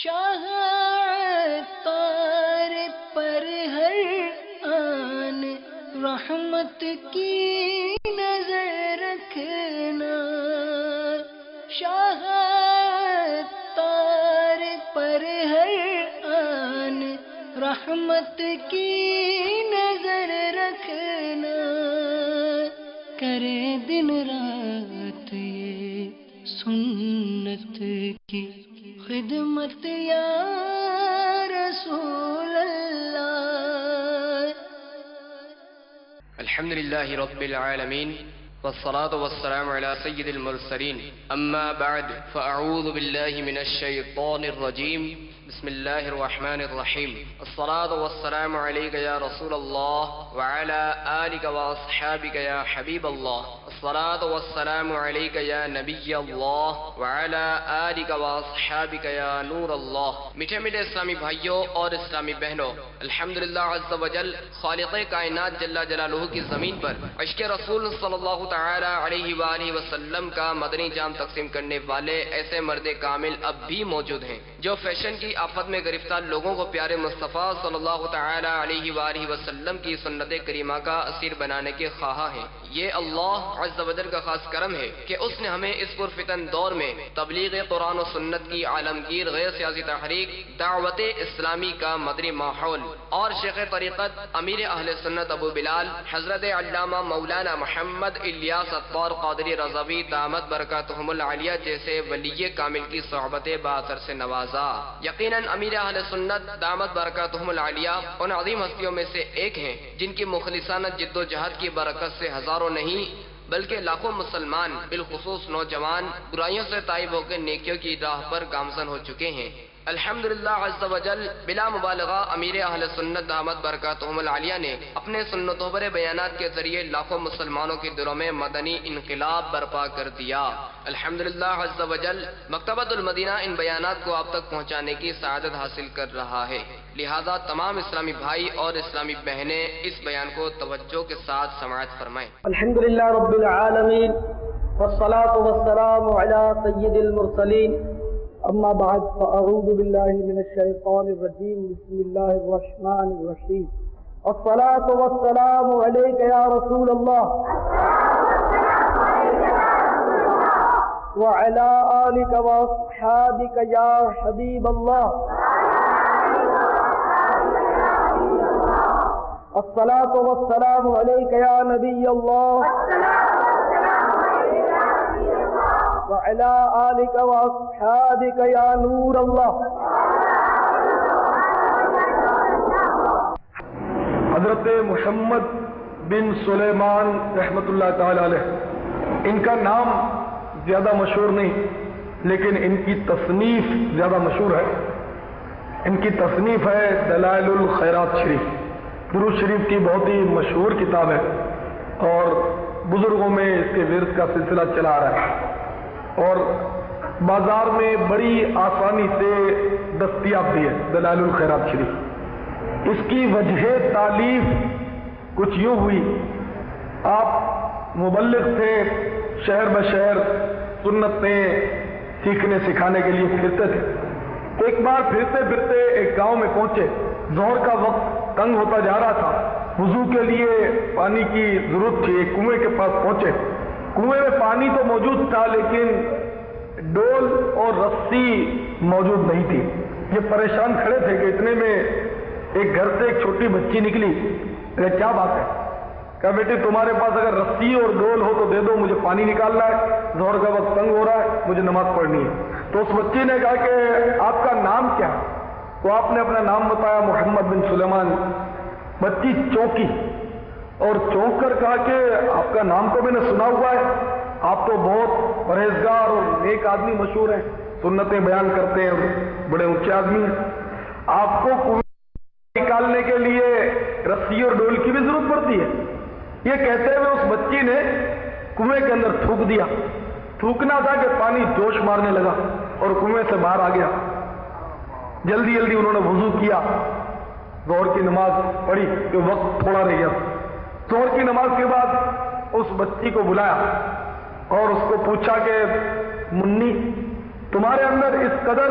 شاہ عطار پر ہر آن رحمت کی نظر رکھنا، شاہ عطار پر ہر آن رحمت کی نظر رکھنا، کرے دن رات یہ سنت کی خدمت یا رسول اللہ۔ الحمد للہ رب العالمین والصلاة والسلام على سید المرسلین، اما بعد فاعوذ باللہ من الشیطان الرجیم، بسم اللہ الرحمن الرحیم، الصلاة والسلام علیک یا رسول اللہ وعلى آلک واصحابک یا حبیب اللہ، الصلاة والسلام علیک یا نبی اللہ وعلى آلک واصحابک یا نور اللہ۔ میٹھے میٹھے اسلامی بھائیوں اور اسلامی بہنوں، الحمدللہ عز وجل خالق کائنات جل جلالہ کی زمین پر عشق رسول صلی اللہ تعالی علیہ وآلہ وسلم کا مدنی جام تقسیم کرنے والے ایسے مرد کامل اب بھی موجود ہیں جو فیشن کی آفت میں گرفتار لوگوں کو پیارے مصطفیٰ صلی اللہ تعالی علیہ وآلہ وسلم کی سنت کریمہ کا اسیر بنانے کے خواہاں ہیں۔ یہ اللہ عز و جل کا خاص کرم ہے کہ اس نے ہمیں اس پرفتن دور میں تبلیغ قرآن و سنت کی عالمگیر غیر سیاسی تحریک دعوت اسلامی کا مدنی ماحول اور شیخ طریقت امیر اہل سنت ابو بلال حضرت علامہ مولانا محمد الیاس عطار قادری رضوی دامت برکاتہم العالیہ جیسے ولی کامل کی صحبت باثر سے نوازا۔ یقیناً امیر اہل سنت دامت برکاتہم العالیہ ان عظیم ہستیوں میں سے ایک ہیں جن کی مخلصانہ جد و جہد کی برکت سے ہزاروں نہیں بلکہ لاکھوں مسلمان بالخصوص نوجوان برائیوں سے تائب ہو کے نیکیوں کی راہ پر گامزن ہو چکے ہیں۔ الحمدللہ عز و جل بلا مبالغہ امیر اہل سنت دامت برکاتہم العالیہ نے اپنے سنتوں پر بیانات کے ذریعے لاکھوں مسلمانوں کے دلوں میں مدنی انقلاب برپا کر دیا۔ الحمدللہ عز و جل مکتبۃ المدینہ ان بیانات کو آپ تک پہنچانے کی سعادت حاصل کر رہا ہے، لہذا تمام اسلامی بھائی اور اسلامی بہنیں اس بیان کو توجہ کے ساتھ سماعت فرمائیں۔ الحمدللہ رب العالمین والصلاة والسلام علی سید المرسلین، اما بعد فاعوذ باللہ من الشیطان الرجیم، بسم اللہ الرحمن الرحیم، الصلاة والسلام علیک یا رسول اللہ وعلی آلک واصحابک یا حبیب اللہ، الصلاة والسلام علیک یا نبی اللہ وعلى آلك وأصحابك يا نور الله۔ حضرت محمد بن سلیمان رحمۃ اللہ تعالی علیہ، ان کا نام زیادہ مشہور نہیں لیکن ان کی تصنیف زیادہ مشہور ہے۔ ان کی تصنیف ہے دلائل الخیرات شریف، درود شریف کی بہت ہی مشہور کتاب ہے اور بزرگوں میں اس کے ورث کا سلسلہ چلا آ رہا ہے اور بازار میں بڑی آسانی سے دستیاب بھی ہے دلائل الخیرات شریف۔ اس کی وجہ تالیف کچھ یوں ہوئی، آپ مبلغ تھے، شہر بشہر سنتیں سیکھنے سکھانے کے لیے پھرتے تھے۔ ایک بار پھرتے پھرتے ایک گاؤں میں پہنچے، ظہر کا وقت تنگ ہوتا جا رہا تھا، وضو کے لیے پانی کی ضرورت تھی، ایک کنویں کے پاس پہنچے۔ کنویں میں پانی تو موجود تھا لیکن ڈول اور رسی موجود نہیں تھی۔ یہ پریشان کھڑے تھے کہ اتنے میں ایک گھر سے ایک چھوٹی بچی نکلی، کیا بات ہے؟ کہا بیٹے تمہارے پاس اگر رسی اور ڈول ہو تو دے دو، مجھے پانی نکالنا ہے، ظہر کا وقت تنگ ہو رہا ہے، مجھے نماز پڑھنی ہے۔ تو اس بچی نے کہا کہ آپ کا نام کیا؟ تو آپ نے اپنا نام بتایا، محمد بن سلیمان۔ بچی چونکی اور چونک کر کہا کہ آپ کا نام تو میں نے سنا ہوا ہے، آپ تو بہت پرہیزگار اور نیک آدمی مشہور ہیں، سنتیں بیان کرتے ہیں، بڑے اونچے آدمی ہیں، آپ کو کنویں نکالنے کے لیے رسی اور ڈول کی بھی ضرورت پڑتی ہے؟ یہ کہتے ہوئے اس بچی نے کنویں کے اندر تھوک دیا۔ تھوکنا تھا کہ پانی جوش مارنے لگا اور کنویں سے باہر آ گیا۔ جلدی جلدی انہوں نے وضو کیا، ظہر کی نماز پڑھی کہ وقت تھوڑا رہ گیا۔ ظہر کی نماز کے بعد اس بچی کو بلایا اور اس کو پوچھا کہ منی تمہارے اندر اس قدر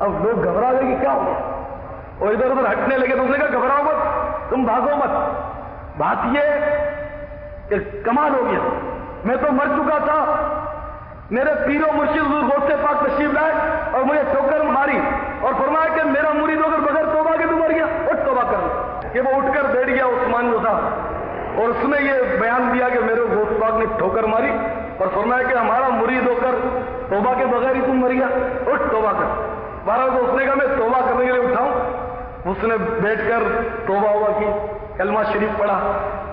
اب لوگ گھبرا گئے کہ کیا ہو گیا، اور ادھر ادھر ہٹنے لگے. تو اس نے کہا گھبراؤ مت، تم بھاگو مت. بات یہ کہ کمال ہو گیا، میں تو مر چکا تھا، میرے پیر و مرشد حضور غوث پاک تشریف لائے اور مجھے ٹھوکر ماری اور فرمایا کہ میرا مرید ہو کر بغیر توبہ کے تو مر گیا، اٹھ توبہ کر لو. کہ وہ اٹھ کر بیٹھ گیا عثمان جو تھا، اور اس نے یہ بیان دیا کہ میرے غوث پاک نے ٹھوکر ماری اور فرمایا کہ ہمارا مرید ہو کر توبہ کے بغیر ہی تم مر گیا، اٹھ توبہ کر. بہرحال تو اس نے کہا میں توبہ کرنے کے لیے اٹھاؤں. اس نے بیٹھ کر توبہ ہوا کی، کلمہ شریف پڑھا،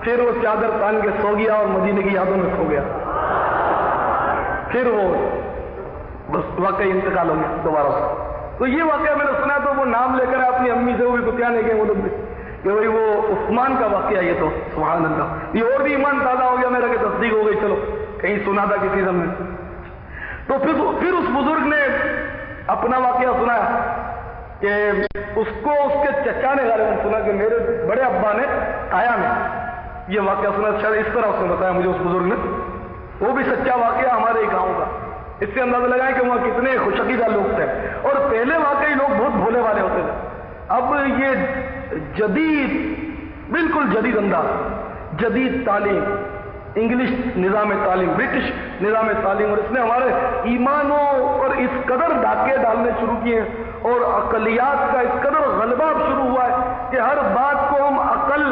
پھر وہ چادر تان کے سو گیا اور مدینے کی یادوں میں کھو گیا. پھر وہ بس واقعی انتقال ہو گیا دوبارہ سے. تو یہ واقعہ میں نے سنا تو وہ نام لے کر اپنی امی سے وہ بھی کتیانے گئے وہ لوگ بھی کہ بھائی وہ عثمان کا واقعہ یہ تو سبحان اللہ. یہ اور بھی ایمان تازہ ہو گیا میرا کہ تصدیق ہو گئی، چلو کہیں سنا تھا کسی سے. تو پھر اس بزرگ نے اپنا واقعہ سنایا کہ اس کو اس کے چچا نے غالباً سنا کہ میرے بڑے ابا نے آیا میں یہ واقعہ سنا. شاید اس طرح اس نے بتایا مجھے اس بزرگ نے، وہ بھی سچا واقعہ ہمارے ہی گاؤں کا. اس سے اندازہ لگائیں کہ وہاں کتنے خوش عقیدہ لوگ تھے، اور پہلے واقعی لوگ بہت بھولے والے ہوتے تھے. اب یہ جدید، بالکل جدید انداز، جدید تعلیم، انگلش نظام تعلیم، برٹش نظام تعلیم، اور اس نے ہمارے ایمانوں پر اس قدر ڈاکے ڈالنے شروع کیے ہیں اور عقلیات کا اس قدر غلبہ شروع ہوا ہے کہ ہر بات کو ہم عقل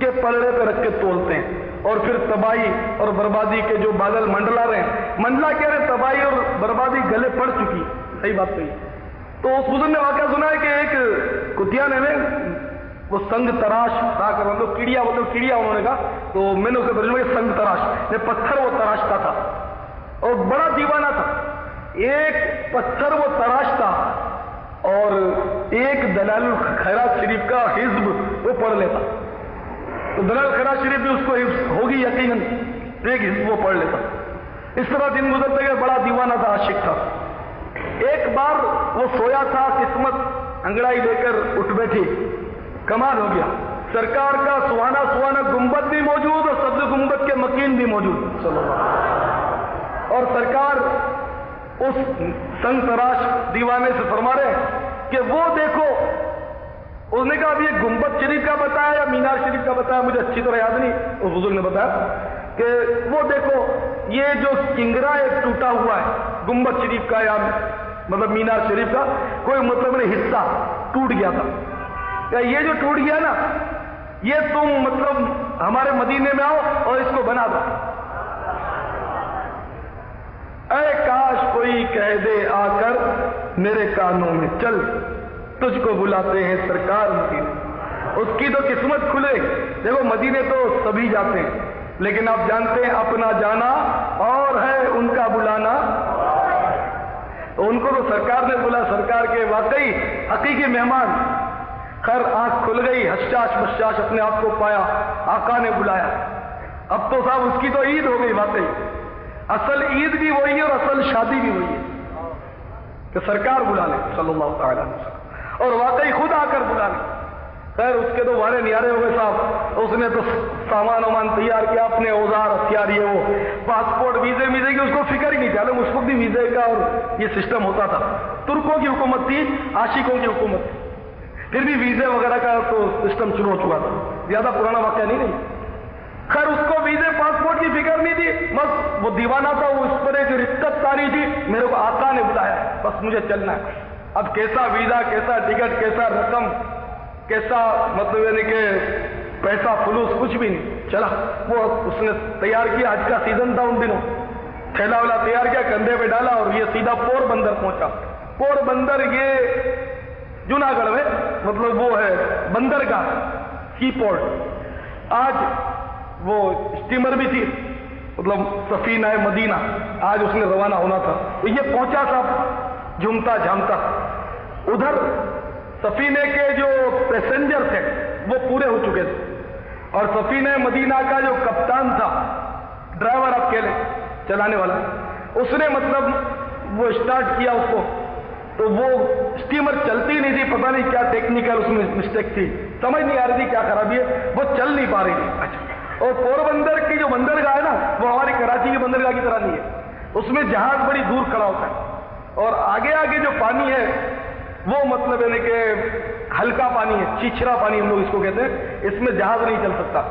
کے پلڑے پہ رکھ کے تولتے ہیں، اور پھر تباہی اور بربادی کے جو بادل منڈلا رہے ہیں، منڈلا کہہ رہے تباہی اور بربادی گلے پڑ چکی. صحیح بات کہی. تو اس بزرگ نے واقعہ سنا ہے کہ ایک کتیانے میں وہ سنگ تراش تھا کر مطلب کیڑیا انہوں نے کہا، تو میں نے اسے ترجمہ کیا سنگ تراش، یہ پتھر وہ تراشتا تھا اور بڑا دیوانہ تھا. ایک پتھر وہ تراشتا اور ایک دلائل الخیرات شریف کا حزب وہ پڑھ لیتا. تو دلائل الخیرات شریف بھی اس کو حفظ ہوگی یقیناً، ایک حزب وہ پڑھ لیتا. اس طرح دن گزرتے گئے، بڑا دیوانہ تھا، عاشق تھا. ایک بار وہ سویا تھا، قسمت انگڑائی لے کر اٹھ بیٹھی. کمال ہو گیا، سرکار کا سہانا گنبد بھی موجود اور سبز گنبد کے مکین بھی موجود صلی اللہ علیہ وسلم. اور سرکار اس سنگ تراش دیوانے سے فرما رہے کہ وہ دیکھو. اس نے کہا اب یہ گنبد شریف کا بتایا یا مینار شریف کا بتایا مجھے اچھی طرح یاد نہیں. اس بزرگ نے بتایا کہ وہ دیکھو یہ جو کنگرا ایک ٹوٹا ہوا ہے گنبد شریف کا یا مطلب مینار شریف کا، کوئی مطلب نہیں، حصہ ٹوٹ گیا تھا. یہ جو ٹوٹ گیا نا، یہ تم مطلب ہمارے مدینے میں آؤ اور اس کو بنا دو. اے کاش کوئی کہہ دے آ کر میرے کانوں میں، چل تجھ کو بلاتے ہیں سرکار مدینے. اس کی تو قسمت کھلے. دیکھو مدینے تو سبھی جاتے ہیں، لیکن آپ جانتے ہیں اپنا جانا اور ہے ان کا بلانا. ان کو تو سرکار نے بلا، سرکار کے واقعی حقیقی مہمان. خیر آنکھ کھل گئی، حشاش بشاش اپنے آپ کو پایا، آقا نے بلایا. اب تو صاحب اس کی تو عید ہو گئی واقعی. اصل عید بھی وہی ہے اور اصل شادی بھی وہی ہے کہ سرکار بلا لیں صلی اللہ تعالی علیہ وسلم، اور واقعی خود آ کر بلا لیں. خیر اس کے تو وارے نیارے ہو گئے صاحب. اس نے تو سامان وامان تیار کیا، اپنے اوزار ہتھیار، یہ وہ پاسپورٹ ویزے کی اس کو فکر ہی نہیں تھا. اس وقت بھی ویزے کا اور یہ سسٹم ہوتا تھا. ترکوں کی حکومت تھی، عاشقوں کی حکومت تھی، پھر بھی ویزے وغیرہ کا تو سسٹم شروع ہو چکا تھا. زیادہ پرانا واقعہ نہیں. خیر اس کو ویزے پاسپورٹ کی فکر نہیں تھی، بس وہ دیوانہ تھا، وہ اس پر ایک رقت تاری تھی، میرے کو آقا نے بلایا بس مجھے چلنا ہے. اب کیسا ویزا، کیسا ٹکٹ، کیسا رقم، کیسا مطلب یعنی کہ پیسہ فلوس کچھ بھی نہیں. چلا وہ اس نے تیار کیا، حج کا سیزن تھا ان دنوں، تھیلا ویلا تیار کیا، کندھے پہ ڈالا اور یہ سیدھا پور بندر پہنچا. پور بندر یہ جوناگڑھ میں مطلب وہ ہے بندرگاہ، سی پورٹ. آج وہ اسٹیمر بھی تھی مطلب سفینہ مدینہ، آج اس نے روانہ ہونا تھا. یہ پہنچا تھا جھومتا جھامتا. ادھر سفینے کے جو پیسنجر تھے وہ پورے ہو چکے تھے، اور سفینہ مدینہ کا جو کپتان تھا، ڈرائیور اکیلے چلانے والا، اس نے مطلب وہ اسٹارٹ کیا اس کو، تو وہ اسٹیمر چلتی نہیں تھی. پتہ نہیں کیا ٹیکنیکل اس میں مسٹیک تھی، سمجھ نہیں آ رہی تھی کیا خرابی ہے، وہ چل نہیں پا رہی تھی. اچھا، اور پور بندر کی جو بندرگاہ ہے نا، وہ ہماری کراچی کی بندرگاہ کی طرح نہیں ہے. اس میں جہاز بڑی دور کھڑا ہوتا ہے، اور آگے آگے جو پانی ہے وہ مطلب ہے کہ ہلکا پانی ہے، چیچرا پانی ہم لوگ اس کو کہتے ہیں، اس میں جہاز نہیں چل سکتا.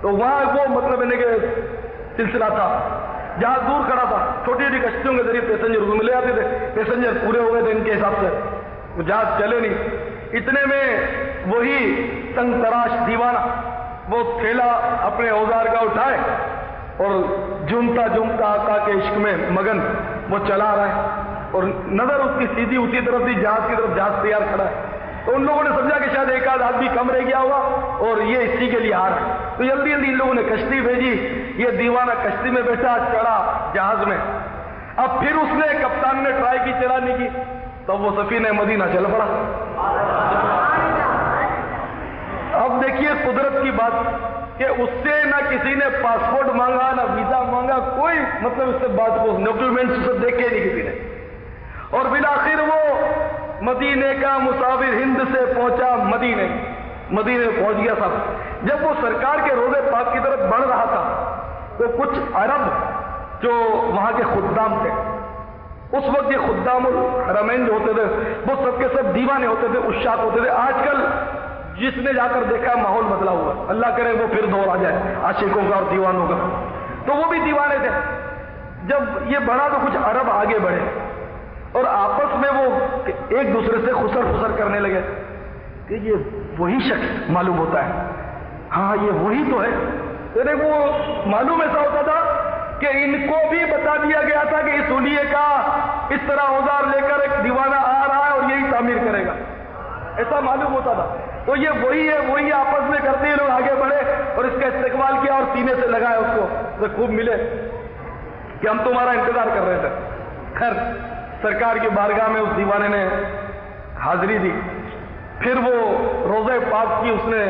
تو وہاں وہ مطلب ہے کہ سلسلہ تھا، جہاز دور کھڑا تھا، چھوٹی چھوٹی کشتیوں کے ذریعے پیسنجر کو ملے آتے تھے، پیسنجر پورے ہو گئے تھے ان کے حساب سے، وہ جہاز چلے نہیں. اتنے میں وہی تنگ تراش دیوانہ وہ تھیلا اپنے اوزار کا اٹھائے اور جھومتا جھومتا آقا کے عشق میں مگن وہ چلا رہا ہے، اور نظر اس کی سیدھی اسی طرف تھی جہاز کی طرف، جہاز تیار کھڑا ہے. تو ان لوگوں نے سمجھا کہ شاید ایک آدھ آدمی کم رہ گیا ہوگا اور یہ اسی کے لیے آ رہا ہے. تو جلدی جلدی ان لوگوں نے کشتی بھیجی، یہ دیوانہ کشتی میں بیٹھا، چڑھا جہاز میں. اب پھر اس نے کپتان نے ٹرائی کی چلانے کی، تب وہ سفینہ مدینہ چل پڑا. اب دیکھیے قدرت کی بات کہ اس سے نہ کسی نے پاسپورٹ مانگا نہ ویزا مانگا، کوئی مطلب اس سے بات کو ڈاکیومنٹس سے دیکھے نہیں کسی نے، اور بالآخر وہ مدینے کا مسافر ہند سے پہنچا مدینے پہنچ گیا. صاحب جب وہ سرکار کے روضے پاک کی طرف بڑھ رہا تھا تو کچھ عرب جو وہاں کے خدام تھے، اس وقت یہ خدام الحرمین جو ہوتے تھے وہ سب کے سب دیوانے ہوتے تھے، عشاق ہوتے تھے. آج کل جس نے جا کر دیکھا ماحول بدلا ہوا، اللہ کرے وہ پھر دور آ جائے عاشقوں کا اور دیوانوں کا. تو وہ بھی دیوانے تھے. جب یہ بڑھا تو کچھ عرب آگے بڑھے اور آپس میں وہ ایک دوسرے سے خسر کرنے لگے کہ یہ وہی شخص معلوم ہوتا ہے، ہاں یہ وہی تو ہے. یعنی وہ معلوم ایسا ہوتا تھا کہ ان کو بھی بتا دیا گیا تھا کہ اس حلیے کا اس طرح اوزار لے کر ایک دیوانہ آ رہا ہے اور یہی تعمیر کرے گا، ایسا معلوم ہوتا تھا. تو یہ وہی ہے، وہی آپس میں کرتے ہیں. لوگ آگے بڑھے اور اس کا استقبال کیا اور سینے سے لگایا اس کو، تو خوب ملے کہ ہم تمہارا انتظار کر رہے تھے. خیر سرکار کی بارگاہ میں اس دیوانے نے حاضری دی، پھر وہ روضہ پاک کی اس نے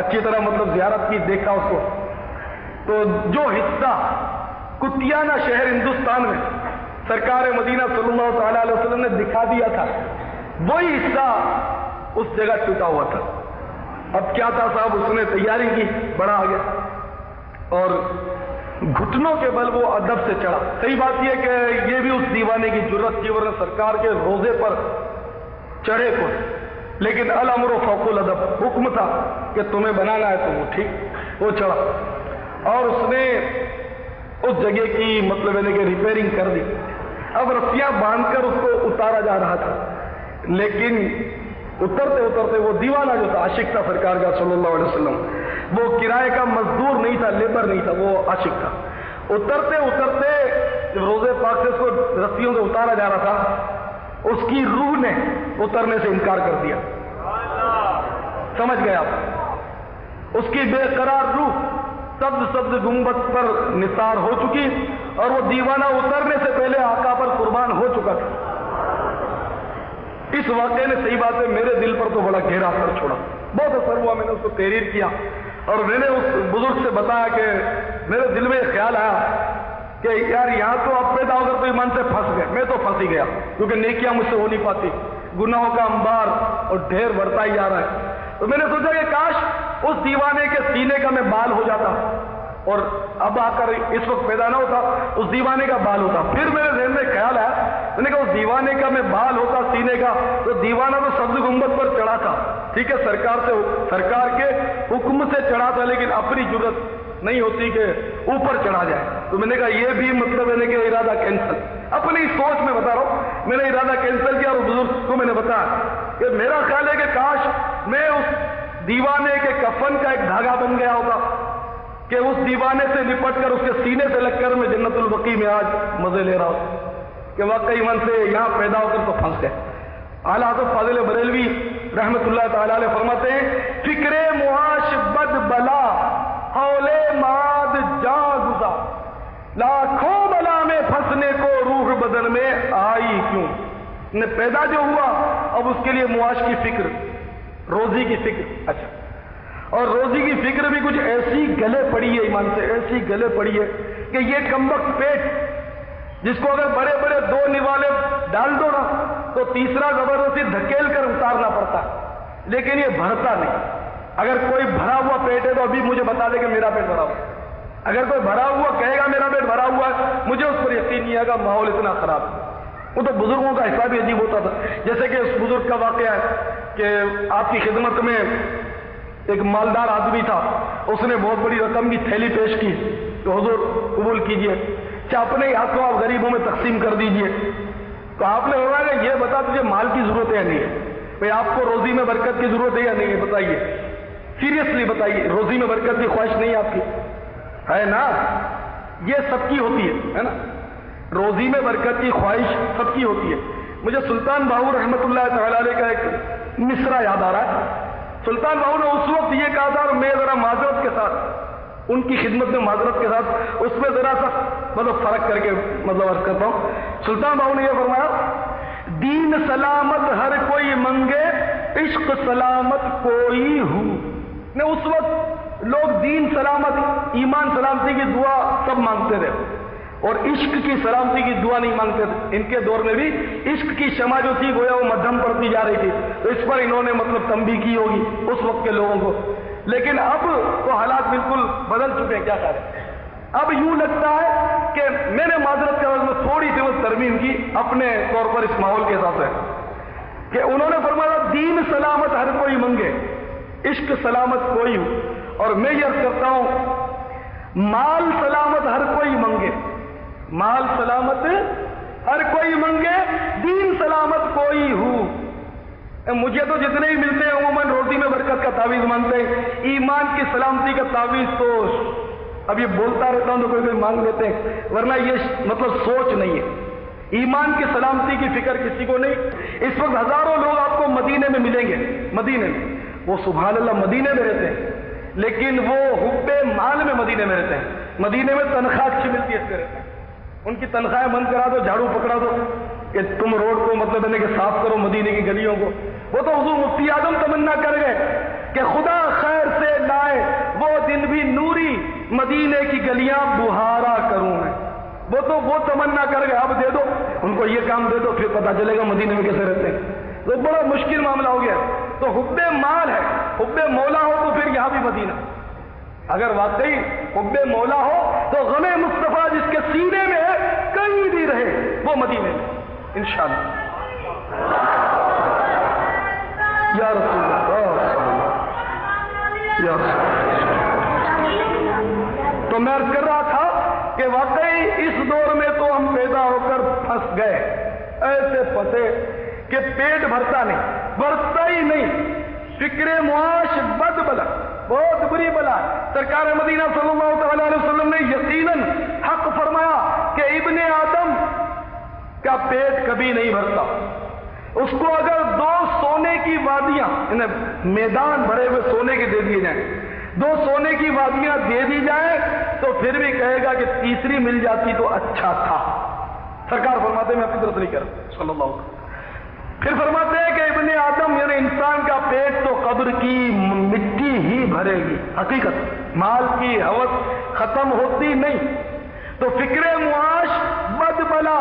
اچھی طرح مطلب زیارت کی، دیکھا اس کو. تو جو حصہ کتیانہ شہر ہندوستان میں سرکار مدینہ صلی اللہ تعالی علیہ وسلم نے دکھا دیا تھا، وہی حصہ اس جگہ ٹوٹا ہوا تھا. اب کیا تھا صاحب، اس نے تیاری کی، بڑا آگے اور گھٹنوں کے بل وہ ادب سے چڑھا. صحیح بات یہ کہ یہ بھی اس دیوانے کی جرت کی، ورنہ سرکار کے روزے پر چڑھے کو، لیکن الامر فوق الادب، حکم تھا کہ تمہیں بنانا ہے تو وہ ٹھیک، وہ چڑھا اور اس نے اس جگہ کی مطلب ہے کہ ریپیئرنگ کر دی. اب رسیاں باندھ کر اس کو اتارا جا رہا تھا، لیکن اترتے اترتے وہ دیوانہ جو تھا، عاشق تھا سرکار کا صلی اللہ علیہ وسلم، وہ کرائے کا مزدور نہیں تھا، لیبر نہیں تھا، وہ عاشق تھا. اترتے اترتے جب روزے پاک سے اس کو رسیوں سے اتارا جا رہا تھا، اس کی روح نے اترنے سے انکار کر دیا. سمجھ گئے آپ؟ اس کی بے قرار روح سبز گنبد پر نثار ہو چکی اور وہ دیوانہ اترنے سے پہلے آقا پر قربان ہو چکا تھا. اس واقعے نے صحیح بات ہے میرے دل پر تو بڑا گہرا اثر چھوڑا، بہت اثر ہوا. میں نے اس کو تحریر کیا اور میں نے اس بزرگ سے بتایا کہ میرے دل میں خیال آیا کہ یار یہاں تو اب پیدا ہو کر تو ایمان سے پھنس گئے، میں تو پھنس ہی گیا کیونکہ نیکیاں مجھ سے ہو نہیں پاتی، گناہوں کا انبار اور ڈھیر بڑھتا ہی جا رہا ہے. تو میں نے سوچا کہ کاش اس دیوانے کے سینے کا میں بال ہو جاتا اور اب آ کر اس وقت پیدا نہ ہوتا، اس دیوانے کا بال ہوتا. پھر میرے ذہن میں خیال آیا، میں نے کہا اس دیوانے کا میں بال ہوتا سینے کا، تو دیوانہ تو سبز گنبد پر چڑھا تھا، ٹھیک ہے سرکار کے حکم سے چڑھا تھا، لیکن اپنی جرت نہیں ہوتی کہ اوپر چڑھا جائے. تو میں نے کہا یہ بھی مطلب ہے کہ ارادہ کینسل، اپنی سوچ میں بتا رہا ہوں، میں نے ارادہ کینسل کیا اور بزرگ کو میں نے بتایا کہ میرا خیال ہے کہ کاش میں اس دیوانے کے کفن کا ایک دھاگا بن گیا ہوتا کہ اس دیوانے سے لپٹ کر اس کے سینے سے لگ کر میں جنت البقیع میں آج مزے لے رہا ہوں کہ واقعی من سے یہاں پیدا ہو کر تو پھنس گئے. اعلیٰ حضرت فاضل بریلوی رحمت اللہ تعالی علیہ فرماتے ہیں، فکر معاش بد بلا حول ماد جاں گزا، لاکھوں بلا میں پھنسنے کو روح بدن میں آئی کیوں. نے پیدا جو ہوا اب اس کے لیے معاش کی فکر، روزی کی فکر، اچھا اور روزی کی فکر بھی کچھ ایسی گلے پڑی ہے، ایمان سے ایسی گلے پڑی ہے کہ یہ کمبخت پیٹ جس کو اگر بڑے بڑے 2 نوالے ڈال دو نا تو تیسرا زبردستی دھکیل کر اتارنا پڑتا ہے، لیکن یہ بھرتا نہیں. اگر کوئی بھرا ہوا پیٹ ہے تو ابھی مجھے بتا دے کہ میرا پیٹ بھرا ہوا ہے. اگر کوئی بھرا ہوا کہے گا میرا پیٹ بھرا ہوا ہے، مجھے اس پر یقین نہیں آئے گا، ماحول اتنا خراب ہے. وہ تو بزرگوں کا حساب ہی عجیب ہوتا تھا. جیسے کہ اس بزرگ کا واقعہ ہے کہ آپ کی خدمت میں ایک مالدار آدمی تھا, اس نے بہت بڑی رقم کی تھیلی پیش کی کہ حضور قبول کیجئے, کیا اپنے ہاتھوں آپ غریبوں میں تقسیم کر دیجئے. تو آپ نے فرمایا کہ یہ بتا تجھے مال کی ضرورت ہے یا نہیں ہے, بھئی آپ کو روزی میں برکت کی ضرورت ہے یا نہیں ہے, بتائیے, سیریسلی بتائیے, روزی میں برکت کی خواہش نہیں آپ کی ہے نا؟ یہ سب کی ہوتی ہے نا, روزی میں برکت کی خواہش سب کی ہوتی ہے. مجھے سلطان باہو رحمۃ اللہ تعالی علیہ کا ایک مصرع یاد آ رہا ہے. سلطان باہو نے اس وقت یہ کہا تھا, اور میں ذرا معذرت کے ساتھ ان کی خدمت میں معذرت کے ساتھ اس میں ذرا سا فرق کر کے عرض کرتا ہوں. سلطان باہو نے یہ فرمایا, دین سلامت ہر کوئی منگے, عشق سلامت کوئی ہو. نے اس وقت لوگ دین سلامت, ایمان سلامتی کی دعا سب مانگتے تھے, اور عشق کی سلامتی کی دعا نہیں مانگتے تھے. ان کے دور میں بھی عشق کی شمع جو تھی گویا وہ مدھم پڑتی جا رہی تھی, تو اس پر انہوں نے تنبیہ کی ہوگی اس وقت کے لوگوں کو. لیکن اب تو حالات بالکل بدل چکے ہیں. کیا کریں, اب یوں لگتا ہے کہ میں نے معذرت کے عوض میں تھوڑی سی ترمیم کی اپنے طور پر اس ماحول کے حساب سے, کہ انہوں نے فرمایا دین سلامت ہر کوئی منگے, عشق سلامت کوئی ہو. اور میں یہ عرض کرتا ہوں, مال سلامت ہر کوئی منگے, مال سلامت ہر کوئی منگے, دین سلامت کوئی ہو. مجھے تو جتنے ہی ملتے ہیں عموماً روزی میں برکت کا تعویذ مانگتے ہیں, ایمان کی سلامتی کا تعویذ تو اب یہ بولتا رہتا ہوں تو کوئی مانگ لیتے ہیں, ورنہ یہ سوچ نہیں ہے. ایمان کی سلامتی کی فکر کسی کو نہیں. اس وقت ہزاروں لوگ آپ کو مدینے میں ملیں گے, مدینے میں, وہ سبحان اللہ مدینے میں رہتے ہیں, لیکن وہ حب مال میں مدینے میں رہتے ہیں. مدینے میں تنخواہ اچھی ملتی ہے, اس سے رہتے ہیں. ان کی تنخواہیں بند کرا دو, جھاڑو پکڑا دو کہ تم روڈ کو کہ صاف کرو مدینے کی گلیوں کو. وہ تو حضور مفتی اعظم تمنا کر گئے کہ خدا خیر سے لائے وہ دن بھی نوری, مدینے کی گلیاں بہارا کروں میں. وہ تمنا کر گئے. اب دے دو ان کو یہ کام دے دو, پھر پتا چلے گا مدینے میں کیسے رہتے ہیں. تو بڑا مشکل معاملہ ہو گیا. تو حب مال ہے, حب مولا ہو تو پھر یہاں بھی مدینہ. اگر واقعی حب مولا ہو تو غم مصطفیٰ جس کے سینے میں ہے کہیں بھی رہے وہ مدینے میں انشاءاللہ. یا رسول اللہ یا رسول. تو میں عرض کر رہا تھا کہ واقعی اس دور میں تو ہم پیدا ہو کر پھنس گئے, ایسے پھنسے کہ پیٹ بھرتا نہیں, بھرتا ہی نہیں. فکر معاش بد بلا, بہت بری بلا. سرکار مدینہ صلی اللہ تعالی علیہ وسلم نے یقیناً حق فرمایا کہ ابن آدم کا پیٹ کبھی نہیں بھرتا. اس کو اگر 2 سونے کی وادیاں, میدان بھرے ہوئے سونے کے دے دیے جائیں, 2 سونے کی وادیاں دے دی جائیں تو پھر بھی کہے گا کہ تیسری مل جاتی تو اچھا تھا. سرکار فرماتے ہیں, میں اپنی طرف نہیں کر صلی اللہ علیہ وسلم. پھر فرماتے ہیں کہ ابن آدم یعنی انسان کا پیٹ تو قبر کی مٹی ہی بھرے گی. حقیقت مال کی ہوس ختم ہوتی نہیں. تو فکر معاش بد بلا,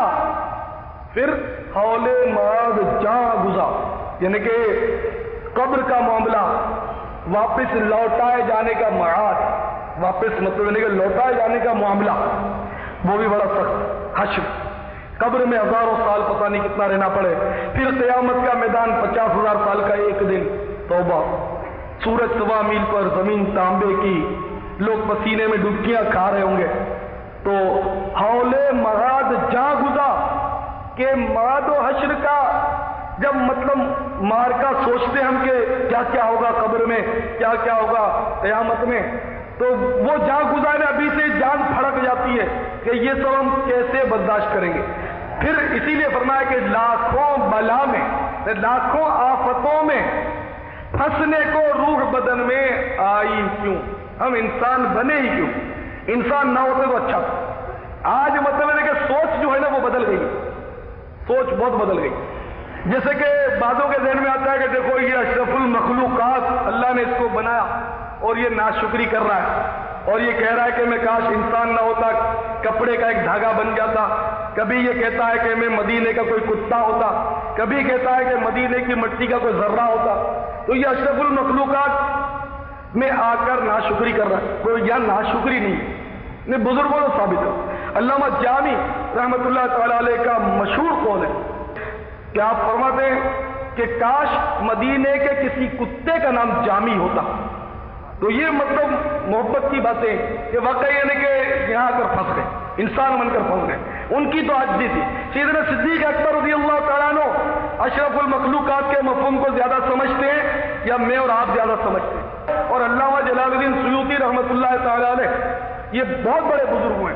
پھر حول مراد جاں گزا, یعنی کہ قبر کا معاملہ, واپس لوٹائے جانے کا معاد, واپس یعنی کہ لوٹائے جانے کا معاملہ, وہ بھی بڑا سخت. حشر, قبر میں ہزاروں سال پتہ نہیں کتنا رہنا پڑے. پھر قیامت کا میدان 50,000 سال کا ایک دن. توبہ, سورج 1.25 میل پر, زمین تانبے کی, لوگ پسینے میں ڈبکیاں کھا رہے ہوں گے. تو حول مراد جاں گزا کہ مراد و حشر کا جب مار کا سوچتے ہم کہ کیا کیا ہوگا قبر میں, کیا کیا ہوگا قیامت میں, تو وہ جان گزارے ابھی سے جان پھڑک جاتی ہے کہ یہ سب ہم کیسے برداشت کریں گے. پھر اسی لیے فرمایا کہ لاکھوں بلا میں, لاکھوں آفتوں میں پھنسنے کو روح بدن میں آئی کیوں, ہم انسان بنے ہی کیوں. انسان نہ ہوتے تو اچھا تھا. آج ہے کہ سوچ جو ہے نا وہ بدل گئی, سوچ بہت بدل گئی. جیسے کہ بعضوں کے ذہن میں آتا ہے کہ دیکھو یہ اشرف المخلوقات, اللہ نے اس کو بنایا اور یہ ناشکری کر رہا ہے, اور یہ کہہ رہا ہے کہ میں کاش انسان نہ ہوتا, کپڑے کا ایک دھاگا بن جاتا. کبھی یہ کہتا ہے کہ میں مدینے کا کوئی کتا ہوتا, کبھی کہتا ہے کہ مدینے کی مٹی کا کوئی ذرہ ہوتا. تو یہ اشرف المخلوقات میں آ کر ناشکری کر رہا ہے. کوئی یہاں ناشکری نہیں, بزرگوں کو ثابت ہے. علامہ جامی رحمۃ اللہ تعالی علیہ کا مشہور قول ہے کہ آپ فرماتے ہیں کہ کاش مدینے کے کسی کتے کا نام جامی ہوتا. تو یہ مطلب محبت کی باتیں کہ واقعی یعنی کہ یہاں آ کر پھنس گئے, انسان بن کر پھنس گئے. ان کی تو عاجزی تھی. سیدنا صدیق اکبر رضی اللہ تعالیٰ عنہ اشرف المخلوقات کے مفہوم کو زیادہ سمجھتے ہیں یا میں اور آپ زیادہ سمجھتے ہیں؟ اور علامہ جلال الدین سیوطی رحمۃ اللہ تعالیٰ علیہ یہ بہت بڑے بزرگ ہوئے.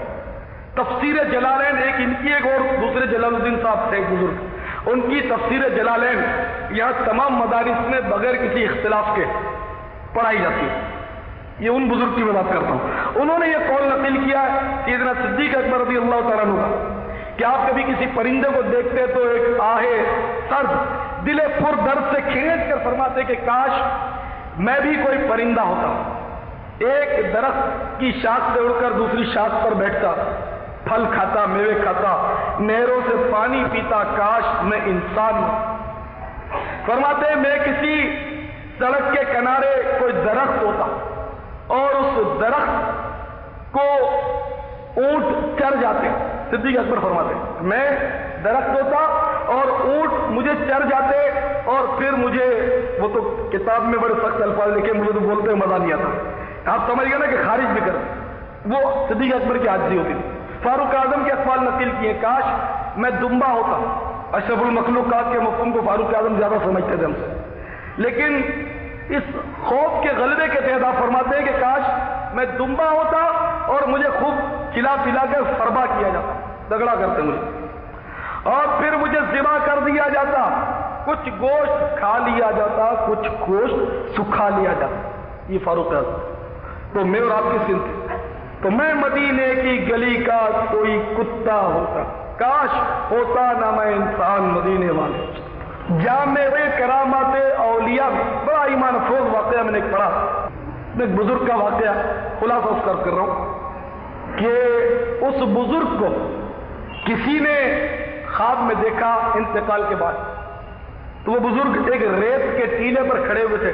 تفسیر جلالین ایک ان کی, ایک اور دوسرے جلال الدین صاحب تھے ایک بزرگ, ان کی تفسیر جلالین یہاں تمام مدارس میں بغیر کسی اختلاف کے پڑھائی جاتی ہے. یہ ان بزرگ کی میں بات کرتا ہوں. انہوں نے یہ قول نقل کیا ہے سیدنا صدیق اکبر رضی اللہ تعالیٰ عنہ کا کہ آپ کبھی کسی پرندے کو دیکھتے تو ایک آہے سرد دل پر درد سے کھینچ کر فرماتے کہ کاش میں بھی کوئی پرندہ ہوتا, ایک درخت کی شاخ سے اڑ کر دوسری شاخ پر بیٹھتا, پھل کھاتا, میوے کھاتا, نہروں سے پانی پیتا, کاش میں انسان ہوں. فرماتے میں کسی سڑک کے کنارے کوئی درخت ہوتا اور اس درخت کو اونٹ چر جاتے. صدیق اکبر فرماتے میں درخت ہوتا اور اونٹ مجھے چر جاتے اور پھر مجھے, وہ تو کتاب میں بڑے سخت الفاظ لکھے, مجھے تو بولتے ہوئے مزہ نہیں آتا, آپ سمجھ گئے نا کہ خارج بھی کر. وہ صدیق اکبر کی عاجزی ہوتی تھی. فاروق اعظم کے اقوال نقل کیے کاش میں دمبا ہوتا. اشرف المخلوقات کے مفہوم کو فاروق اعظم زیادہ سمجھتے تھے ہم سے, لیکن اس خوف کے غلبے کے تحت آپ فرماتے ہیں کہ کاش میں دمبا ہوتا اور مجھے خوب کھلا پلا کر فربا کیا جاتا, تگڑا کرتے مجھے, اور پھر مجھے ذبح کر دیا جاتا, کچھ گوشت کھا لیا جاتا, کچھ گوشت سکھا لیا جاتا. یہ فاروق اعظم. تو میں اور آپ کی سن تھی. تو میں مدینے کی گلی کا کوئی کتا ہوتا, کاش ہوتا نہ میں انسان مدینے والے. جامع کرامات اولیاء میں بڑا ایمان افروز واقعہ میں نے پڑھا. میں ایک بزرگ کا واقعہ خلاصہ کر رہا ہوں کہ اس بزرگ کو کسی نے خواب میں دیکھا انتقال کے بعد. تو وہ بزرگ ایک ریت کے ٹیلے پر کھڑے ہوئے تھے.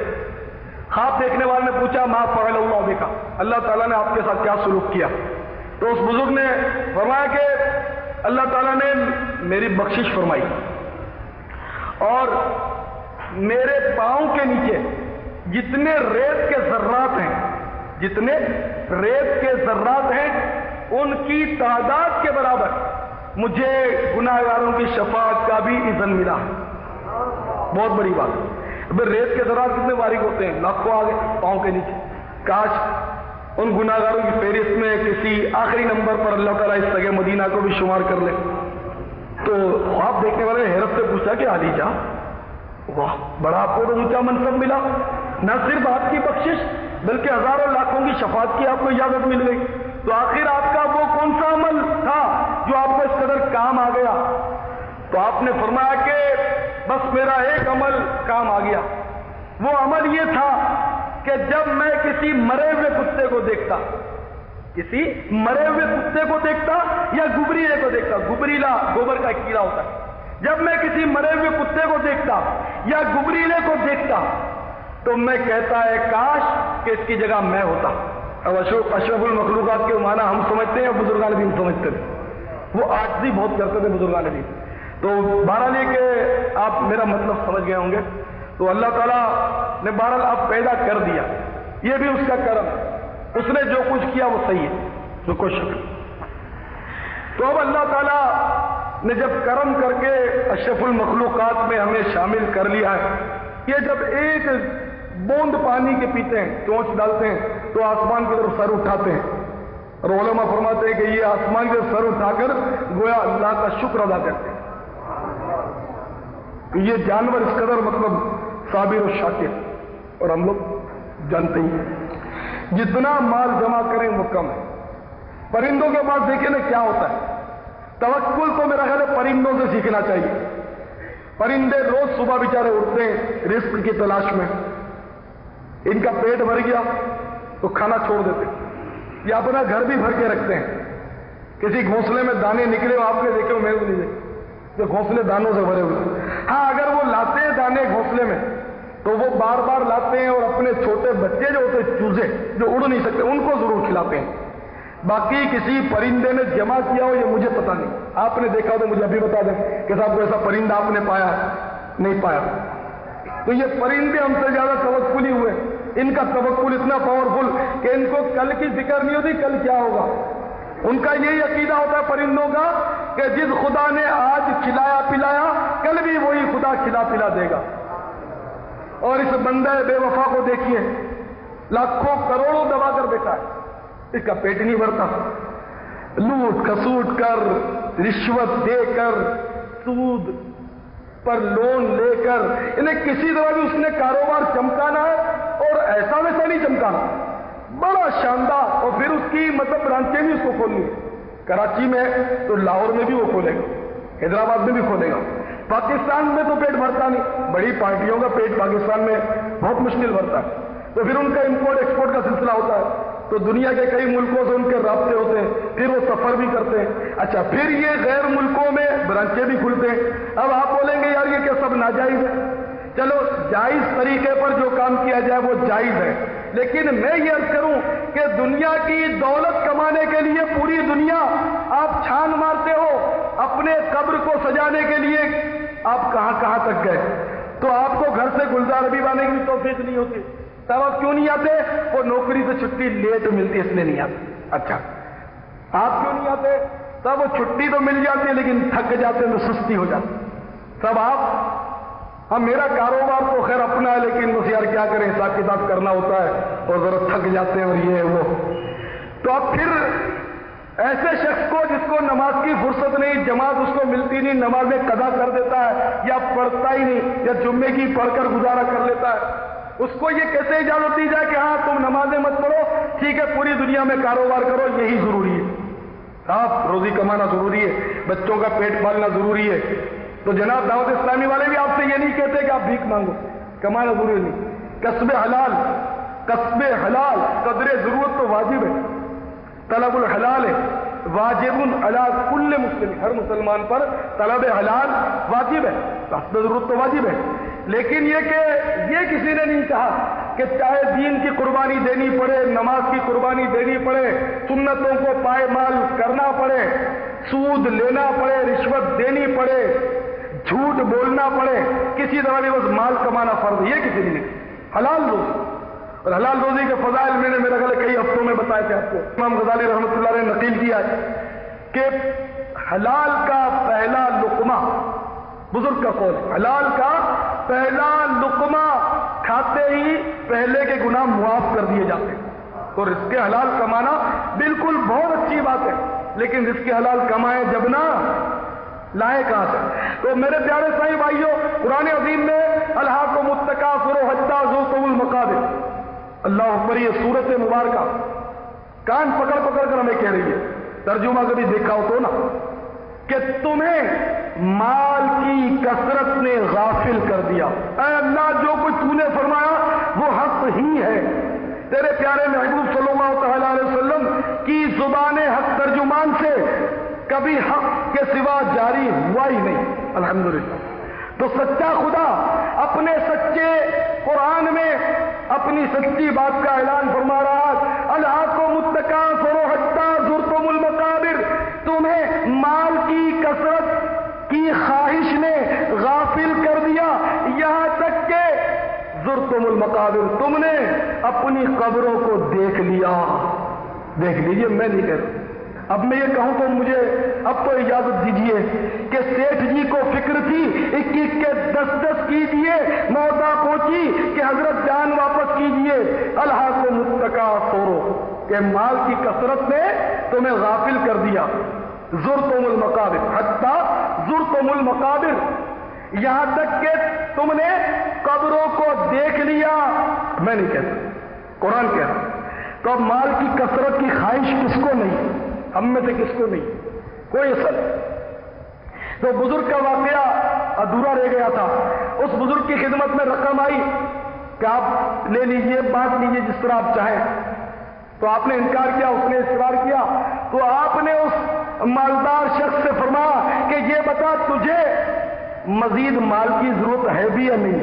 خواب دیکھنے والے نے پوچھا ما فعل اللہ بک, اللہ تعالیٰ نے آپ کے ساتھ کیا سلوک کیا؟ تو اس بزرگ نے فرمایا کہ اللہ تعالیٰ نے میری بخشش فرمائی اور میرے پاؤں کے نیچے جتنے ریت کے ذرات ہیں, جتنے ریت کے ذرات ہیں ان کی تعداد کے برابر مجھے گناہگاروں کی شفاعت کا بھی اذن ملا. بہت بڑی بات. ریت کے ذرات کتنے باریک ہوتے ہیں, لاکھوں آگے پاؤں کے نیچے. کاش ان گناہگاروں کی فہرست میں کسی آخری نمبر پر اللہ تعالیٰ اس سگے مدینہ کو بھی شمار کر لے. تو خواب دیکھنے والے نے حیرت سے پوچھا کہ علی جا, واہ بڑا آپ کو تو اونچا منصب ملا, نہ صرف آپ کی بخشش بلکہ ہزاروں لاکھوں کی شفاعت کی آپ کو اجازت مل گئی. تو آخر آپ کا وہ کون سا عمل تھا جو آپ کو اس قدر کام آ گیا؟ تو آپ نے فرمایا کہ بس میرا ایک عمل کام آ گیا. وہ عمل یہ تھا کہ جب میں کسی مرے ہوئے کتے کو دیکھتا, کسی مرے ہوئے کتے کو دیکھتا یا گبریلے کو دیکھتا, گبریلا گوبر کا کیڑا ہوتا ہے, جب میں کسی مرے ہوئے کتے کو دیکھتا یا گبریلے کو دیکھتا تو میں کہتا ہے کاش کہ اس کی جگہ میں ہوتا. اب اشرف المخلوقات کے معنی ہم سمجھتے ہیں, بزرگان دین سمجھتے تھے. وہ عاجزی بہت کرتے تھے بزرگان دین. تو بہرحال یہ کہ آپ میرا مطلب سمجھ گئے ہوں گے. تو اللہ تعالیٰ نے بہرحال آپ پیدا کر دیا, یہ بھی اس کا کرم, اس نے جو کچھ کیا وہ صحیح ہے, جو کوئی شک. تو اب اللہ تعالیٰ نے جب کرم کر کے اشرف المخلوقات میں ہمیں شامل کر لیا ہے, یہ جب ایک بوند پانی کے پیتے ہیں, چونچ ڈالتے ہیں تو آسمان کی طرف سر اٹھاتے ہیں, اور علماء فرماتے ہیں کہ یہ آسمان کے سر اٹھا کر گویا اللہ کا شکر ادا کرتے ہیں. یہ جانور اس قدر مطلب صابر و شاکر, اور ہم لوگ جانتے ہی ہیں جتنا مال جمع کریں وہ کم ہے. پرندوں کے پاس دیکھیں نا کیا ہوتا ہے, توکل تو میرا خیال ہے پرندوں سے سیکھنا چاہیے. پرندے روز صبح بیچارے اٹھتے ہیں رزق کی تلاش میں, ان کا پیٹ بھر گیا تو کھانا چھوڑ دیتے یا اپنا گھر بھی بھر کے رکھتے ہیں. کسی گھونسلے میں دانے نکلے ہو آپ نے دیکھے ہو, میں بھی نہیں دیکھے, جو گھونسلے دانوں سے بھرے ہوئے. ہاں اگر وہ لاتے ہیں دانے گھونسلے میں تو وہ بار بار لاتے ہیں اور اپنے چھوٹے بچے جو ہوتے ہیں چوزے جو اڑ نہیں سکتے ان کو ضرور کھلاتے ہیں. باقی کسی پرندے نے جمع کیا ہو یہ مجھے پتا نہیں، آپ نے دیکھا ہو تو مجھے ابھی بتا دیں کہ صاحب کوئی ایسا پرندہ آپ نے پایا؟ نہیں پایا۔ تو یہ پرندے ہم سے زیادہ توکلی ہوئے، ان کا توکل اتنا پاورفل کہ ان کو کل کی فکر نہیں ہوتی کل کیا ہوگا۔ ان کا یہی عقیدہ ہوتا ہے پرندوں کا کہ جس خدا نے آج کھلایا پلایا کل بھی وہی خدا کھلا پلا دے گا۔ اور اس بندہ بے وفا کو دیکھیے، لاکھوں کروڑوں دبا کر بیٹھا ہے، اس کا پیٹ نہیں بھرتا، لوٹ کھسوٹ کر، رشوت دے کر، سود پر لون لے کر، انہیں کسی طرح بھی اس نے کاروبار چمکانا ہے اور ایسا ویسا نہیں چمکانا، بڑا شاندار، اور پھر اس کی مطلب برانچیں بھی اس کو کھولنی ہے، کراچی میں تو لاہور میں بھی وہ کھولے گا، حیدرآباد میں بھی کھولے گا۔ پاکستان میں تو پیٹ بھرتا نہیں، بڑی پارٹیوں کا پیٹ پاکستان میں بہت مشکل بھرتا ہے، تو پھر ان کا امپورٹ ایکسپورٹ کا سلسلہ ہوتا ہے، تو دنیا کے کئی ملکوں سے ان کے رابطے ہوتے ہیں، پھر وہ سفر بھی کرتے ہیں، اچھا پھر یہ غیر ملکوں میں برانچیں بھی کھلتے ہیں۔ اب آپ بولیں گے یار یہ کیا سب ناجائز ہے؟ چلو جائز طریقے پر جو کام کیا جائے وہ جائز ہے، لیکن میں یہ عرض کروں کہ دنیا کی دولت کمانے کے لیے پوری دنیا آپ چھان مارتے ہو، اپنے قبر کو سجانے کے لیے آپ کہاں کہاں تک گئے، تو آپ کو گھر سے گلزار ابھی آنے کی توفیق نہیں ہوتی، تب آپ کیوں نہیں آتے؟ وہ نوکری سے چھٹی لیٹ ملتی ہے اس لیے نہیں آتے۔ اچھا آپ کیوں نہیں آتے؟ تب وہ چھٹی تو مل جاتی ہے لیکن تھک جاتے ہیں تو سستی ہو جاتی، تب آپ ہاں میرا کاروبار تو خیر اپنا ہے لیکن بس یار کیا کریں حساب کتاب کرنا ہوتا ہے اور ذرا تھک جاتے ہیں اور یہ وہ، تو اب پھر ایسے شخص کو جس کو نماز کی فرصت نہیں، جماعت اس کو ملتی نہیں، نمازیں قضا کر دیتا ہے یا پڑھتا ہی نہیں یا جمعے کی پڑھ کر گزارا کر لیتا ہے، اس کو یہ کیسے اجازت دی جائے کہ ہاں تم نمازیں مت پڑھو، ٹھیک ہے پوری دنیا میں کاروبار کرو، یہی ضروری ہے، آپ روزی کمانا ضروری ہے، بچوں کا پیٹ پالنا ضروری ہے، تو جناب دعوت اسلامی والے بھی آپ سے یہ نہیں کہتے کہ آپ بھیک مانگو، کمانا ضروری نہیں، کسب حلال قدر ضرورت تو واجب ہے، طلب الحلال ہے واجب علی کل مسلم، ہر مسلمان پر طلب حلال واجب ہے، کسب ضرورت تو واجب ہے، لیکن یہ کہ یہ کسی نے نہیں کہا کہ چاہے دین کی قربانی دینی پڑے، نماز کی قربانی دینی پڑے، سنتوں کو پائمال کرنا پڑے، سود لینا پڑے، رشوت دینی پڑے، جھوٹ بولنا پڑے، کسی طرح بھی بس مال کمانا فرض، یہ کسی نے نہیں کہا، حلال روزی، اور حلال روزی کے فضائل میں نے میرا خیال کئی ہفتوں میں بتایا تھے آپ کو، امام غزالی رحمۃ اللہ نے نقل کیا ہے کہ حلال کا پہلا لقمہ، بزرگ کا قول ہے، حلال کا پہلا لقمہ کھاتے ہی پہلے کے گناہ معاف کر دیے جاتے ہیں، تو رزق حلال کمانا بالکل بہت اچھی بات ہے، لیکن رزق حلال کمائیں جب نہ لائے کہاں سے؟ تو میرے پیارے سائیں بھائیوں، قرآن عظیم میں الہاکم التکاثر حتی زرتم المقابر، اللہ اکبر، یہ سورت مبارکہ کان پکڑ پکڑ کر ہمیں کہہ رہی ہے، ترجمہ کبھی دیکھا ہو تو نا، کہ تمہیں مال کی کثرت نے غافل کر دیا، اے اللہ جو کچھ تو نے فرمایا وہ حق ہی ہے، تیرے پیارے محبوب صلی اللہ تعالی علیہ وسلم کی زبان حق ترجمان سے کبھی حق کے سوا جاری ہوا ہی نہیں، الحمدللہ۔ تو سچا خدا اپنے سچے قرآن میں اپنی سچی بات کا اعلان فرما رہا ہے، الہاکم التکاثر حتی زرتم المقابر، تمہیں مال کی کثرت کی خواہش نے غافل کر دیا، یہاں تک کہ زرتم المقابر، تم نے اپنی قبروں کو دیکھ لیا۔ دیکھ لیجئے، میں نہیں کہہ رہا، اب میں یہ کہوں تو مجھے اب تو اجازت دیجئے کہ سیٹھ جی کو فکر تھی 21 کے 10 کیجئے، موت آ پہنچی کہ حضرت جان واپس کیجئے، الہاکم التکاثر، کہ مال کی کثرت نے تمہیں غافل کر دیا، زرتم المقابر حتی زرتم المقابر، یہاں تک کہ تم نے قبروں کو دیکھ لیا۔ میں نہیں کہتا، قرآن کہہ رہا۔ تو اب مال کی کثرت کی خواہش کس کو نہیں؟ ہم میں سے کس کو نہیں؟ کوئی اثر۔ تو بزرگ کا واقعہ ادھورا رہ گیا تھا، اس بزرگ کی خدمت میں رقم آئی کہ آپ لے لیجئے، بانٹ لیجئے جس طرح آپ چاہیں، تو آپ نے انکار کیا، اس نے اصرار کیا، تو آپ نے اس مالدار شخص سے فرمایا کہ یہ بتا تجھے مزید مال کی ضرورت ہے بھی یا نہیں؟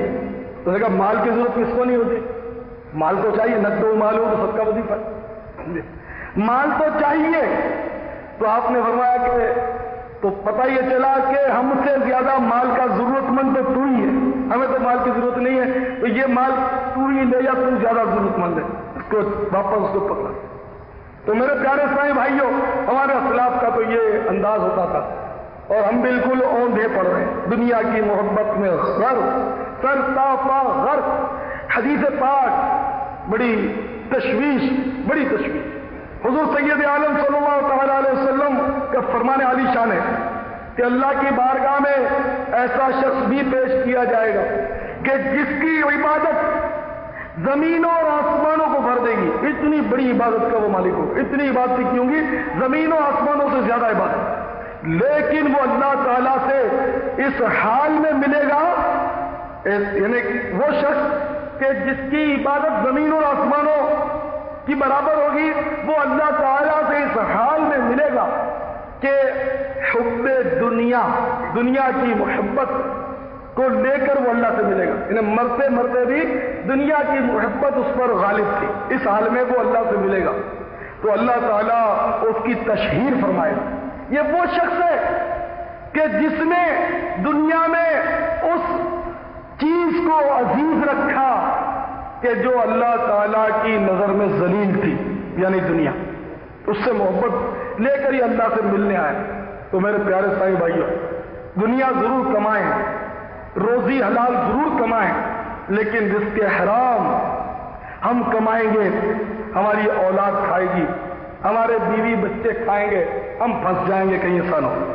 تو نے کہا مال کی ضرورت کس کو نہیں ہوتی، مال کو چاہیے، نقد و مال ہو تو سب کا وظیفہ ہے۔ مال تو چاہیے، تو آپ نے فرمایا کہ تو پتہ یہ چلا کہ ہم سے زیادہ مال کا ضرورت مند تو تو ہی ہے، ہمیں تو مال کی ضرورت نہیں ہے، تو یہ مال تو ہی لے یا تو زیادہ ضرورت مند ہے، اس کو واپس اس کو پکڑا۔ تو میرے پیارے اسلامی بھائیوں، ہمارے اسلاف کا تو یہ انداز ہوتا تھا، اور ہم بالکل اوندھے پڑ رہے ہیں دنیا کی محبت میں غرق، سر تافا غرق۔ حدیث پاک بڑی تشویش حضور سید عالم صلی اللہ تعالی علیہ وسلم کا فرمان عالی شان ہے کہ اللہ کی بارگاہ میں ایسا شخص بھی پیش کیا جائے گا کہ جس کی عبادت زمینوں اور آسمانوں کو بھر دے گی۔ اتنی بڑی عبادت کا وہ مالک ہو، اتنی عبادت کی ہوں گی، زمینوں آسمانوں سے زیادہ عبادت، لیکن وہ اللہ تعالیٰ سے اس حال میں ملے گا، یعنی وہ شخص کہ جس کی عبادت زمینوں اور آسمانوں کی برابر ہوگی، وہ اللہ تعالیٰ سے اس حال میں ملے گا کہ حب دنیا کی محبت کو لے کر وہ اللہ سے ملے گا، یعنی مرتے مرتے بھی دنیا کی محبت اس پر غالب تھی، اس حال میں وہ اللہ سے ملے گا، تو اللہ تعالیٰ اس کی تشہیر فرمائے گا۔ یہ وہ شخص ہے کہ جس نے دنیا میں اس چیز کو عزیز رکھا کہ جو اللہ تعالیٰ کی نظر میں ذلیل تھی، یعنی دنیا، اس سے محبت لے کر ہی اللہ سے ملنے آئے۔ تو میرے پیارے سائیں بھائیوں، دنیا ضرور کمائیں، روزی حلال ضرور کمائیں، لیکن رزق حرام ہم کمائیں گے، ہماری اولاد کھائے گی، ہمارے بیوی بچے کھائیں گے، ہم پھنس جائیں گے کہیں ایسا نہ ہو۔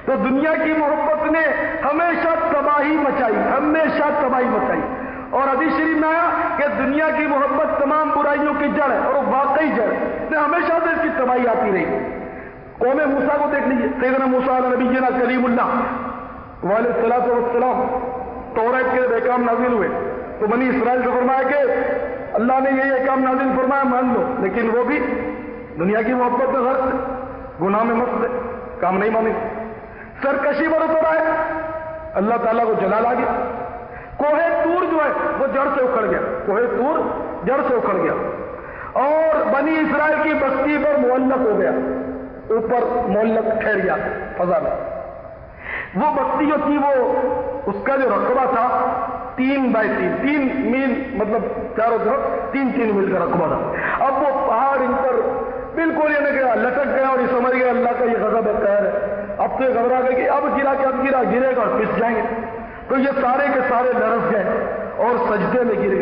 تو دنیا کی محبت نے ہمیشہ تباہی مچائی، اور حدیث شریف میں آیا کہ دنیا کی محبت تمام برائیوں کی جڑ ہے، اور وہ واقعی جڑ ہے، ہمیشہ سے اس کی تباہی آتی رہی۔ قوم موسیٰ کو دیکھ لیجیے، سیدنا موسیٰ علیہ نبینا کلیم اللہ علیہ الصلوۃ والسلام، توریت کے احکام نازل ہوئے تو بنی اسرائیل سے فرمایا کہ اللہ نے یہ احکام نازل فرمایا مان لو، لیکن وہ بھی دنیا کی محبت میں غرق تھے، گناہ میں مست تھے، کام نہیں مانے، سرکشی پر اتر آئے، اللہ تعالیٰ کو جلال آ گیا۔ کوہ طور جو ہے وہ جڑ سے اکھڑ گیا، اور بنی اسرائیل کی بستی پر معلق ہو گیا، اوپر معلق ٹھہر گیا فضا میں۔ وہ بستی جو تھی، وہ اس کا جو رقبہ تھا 3 بائی 3 میل، مطلب چاروں طرف 3 میل کا رقبہ تھا۔ اب وہ پہاڑ ان پر بالکل لٹک گیا، اور یہ سمجھ گیا اللہ کا یہ غضب ہے، قہر ہے۔ اب تو یہ گھبرا گئے کہ اب گرے گا اور پس جائیں گے، تو یہ سارے کے سارے لرز گئے اور سجدے میں گر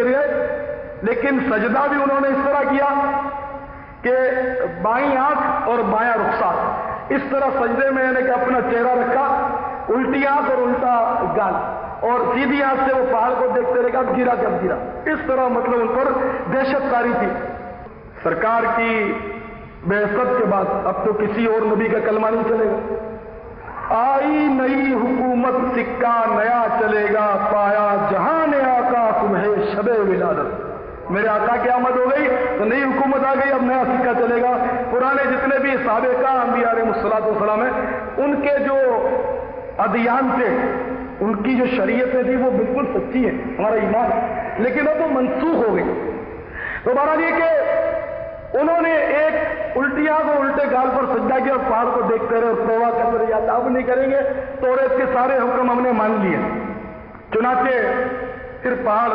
گئے۔ لیکن سجدہ بھی انہوں نے اس طرح کیا کہ بائیں آنکھ اور بایاں رخسار، اس طرح سجدے میں یعنی کہ اپنا چہرہ رکھا، الٹی آنکھ اور الٹا گال، اور سیدھی آنکھ سے وہ پہاڑ کو دیکھتے رہے، اب گرا، اس طرح مطلب ان پر دہشت کاری تھی۔ سرکار کی بعثت کے بعد اب تو کسی اور نبی کا کلمہ نہیں چلے گا، آئی نئی حکومت، سکہ نیا چلے گا، پایا جہان آقا صبح شب ولادت۔ میرے آقا کی آمد ہو گئی تو نئی حکومت آ گئی، اب نیا سکہ چلے گا۔ پرانے جتنے بھی سابقہ انبیاء علیہ السلام ہیں، ان کے جو ادیان تھے، ان کی جو شریعتیں تھی، وہ بالکل سچی ہیں، ہمارا ایمان ہے، لیکن اب وہ منسوخ ہو گئی۔ تو بہرحال یہ کہ انہوں نے ایک الٹی آنکھ اور الٹے گال پر سجدہ کیا، اور پہاڑ کو دیکھتے رہے اور توبہ کرتے رہے، یا اب نہیں کریں گے، توریت کے سارے حکم ہم نے مان لیے۔ چنانچہ پھر پہاڑ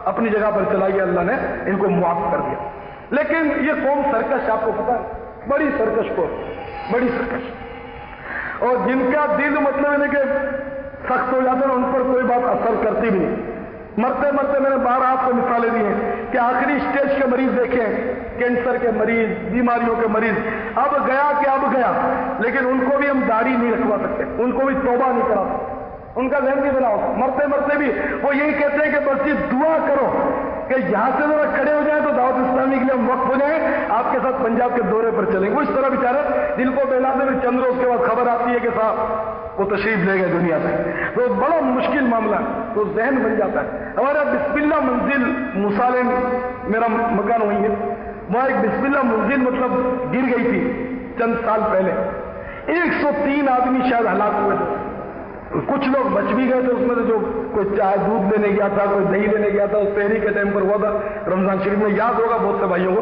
اپنی جگہ پر چلا گیا، اللہ نے ان کو معاف کر دیا۔ لیکن یہ قوم سرکش، آپ کو پتا ہے، بڑی سرکش قوم، بڑی سرکش، اور جن کا دل مطلب ہے کہ سخت ہو جاتا ہے، ان پر کوئی بات اثر کرتی بھی نہیں۔ مرتے مرتے میں نے 12 آپ کو مثالیں دی ہیں کہ آخری اسٹیج کے مریض دیکھیں، کینسر کے مریض، بیماریوں کے مریض، اب گیا، لیکن ان کو بھی ہم داڑھی نہیں رکھوا سکتے، ان کو بھی توبہ نہیں کرا سکتے، ان کا ذہن بھی بناؤ۔ مرتے مرتے بھی وہ یہی کہتے ہیں کہ بس یہ دعا کرو کہ یہاں سے ذرا کھڑے ہو جائیں تو دعوت اسلامی کے لیے ہم وقف ہو جائیں، آپ کے ساتھ پنجاب کے دورے پر چلیں گے۔ وہ اس طرح بیچارے دل کو بہلاتے ہوئے چند روز کے بعد خبر آتی ہے کہ صاحب وہ تشریف لے گئے دنیا سے، تو بڑا مشکل معاملہ ہے، تو ذہن بن جاتا ہے۔ ہمارا بسم اللہ منزل مسالم میرا مکان وہی ہے، وہاں ایک بسم اللہ منزل مطلب گر گئی تھی چند سال پہلے، 103 آدمی شاید ہلاک ہوئے تھے، کچھ لوگ بچ بھی گئے تھے اس میں سے، جو کوئی چائے دودھ لینے گیا تھا، کوئی دہی لینے گیا تھا، اس تحریک کے ٹائم پر ہوا تھا رمضان شریف میں، یاد ہوگا بہت سے بھائیوں کو۔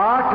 8